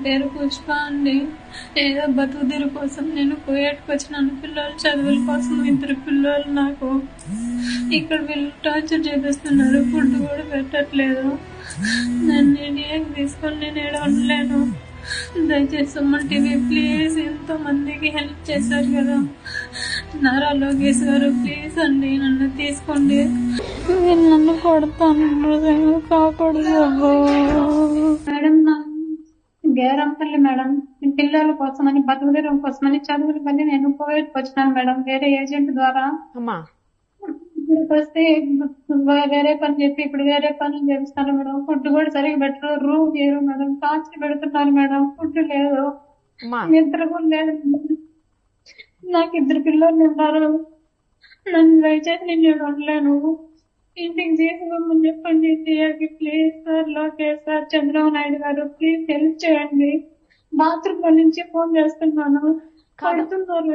పేరు పుష్ప అండి. ఏదో బతుకుదెరువు కోసం నేను కువైట్కి వచ్చినాను. పిల్లల చదువుల కోసం. 2 పిల్లలు నాకు. ఇక్కడ వీళ్ళు టార్చర్ చేపిస్తున్నారు. ఫుడ్ కూడా పెట్టట్లేదు. నన్ను ఇండియాకి తీసుకొని నేను ఏడ ఉండలేను. దయచేసి సుమన్ టీవీ ప్లీజ్, ఎంతో మందికి హెల్ప్ చేశారు కదా నారా లోకేష్ గారు, ప్లీజ్ అండి నన్ను తీసుకోండి. వీళ్ళు నన్ను కొడతాను, కాకూడదు మేడం. నా గేరంపల్లి మేడం. పిల్లల కోసమని, బతుకుదెరువు కోసమని, చదువుల పని నేను కువైట్కి వచ్చినాను మేడం, వేరే ఏజెంట్ ద్వారా. ఇక్కడికి వస్తే వేరే పని చెప్పి ఇప్పుడు వేరే పనులు చేపిస్తారు మేడం. ఫుడ్ కూడా సరిగ్గా పెట్టరు, రూమ్ చేయరు మేడం, టార్చర్ పెడుతున్నారు మేడం. ఫుడ్ లేదు, నిద్ర కూడా లేదు. నాకు 2 పిల్లలు ఉన్నారు. నన్ను దయచేసి నేను ఉండలేను. ఇంటికి తీసుకోమని చెప్పండి ఇండియాకి please sir. Lokesh sir, Chandrababu Naidu గారు ప్లీజ్ హెల్ప్ చేయండి. బాత్రూమ్ నుంచి ఫోన్ చేస్తున్నాను, పడుతున్నారు.